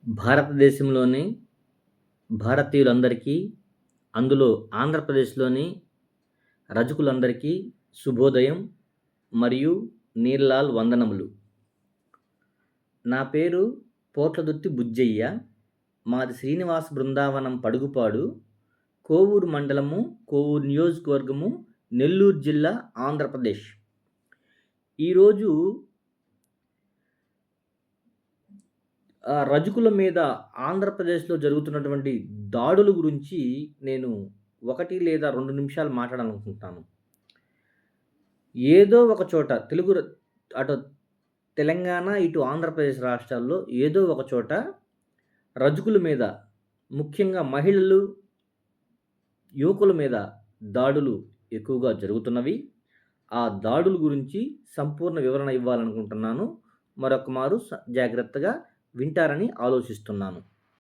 భారతదేశంలోని భారతీయులందరికీ, అందులో ఆంధ్రప్రదేశ్‌లోని రజకులందరికీ శుభోదయం మరియు నీళ్ళాల్ వందనములు. నా పేరు పోట్లదుర్తి బుజ్జయ్య. మాది శ్రీనివాస బృందావనం పడుగుపాడు, కోవూరు మండలము, కోవూరు నియోజకవర్గము, నెల్లూరు జిల్లా, ఆంధ్రప్రదేశ్. ఈరోజు రజకుల మీద ఆంధ్రప్రదేశ్‌లో జరుగుతున్నటువంటి దాడుల గురించి నేను 1 లేదా 2 నిమిషాలు మాట్లాడాలనుకుంటున్నాను. ఏదో ఒక చోట అటు తెలంగాణ, ఇటు ఆంధ్రప్రదేశ్ రాష్ట్రాల్లో ఏదో ఒక చోట రజకుల మీద, ముఖ్యంగా మహిళలు, యువకుల మీద దాడులు ఎక్కువగా జరుగుతున్నవి. ఆ దాడుల గురించి సంపూర్ణ వివరణ ఇవ్వాలనుకుంటున్నాను. మరొకమారు జాగ్రత్తగా వింటారని ఆలోచిస్తున్నాను.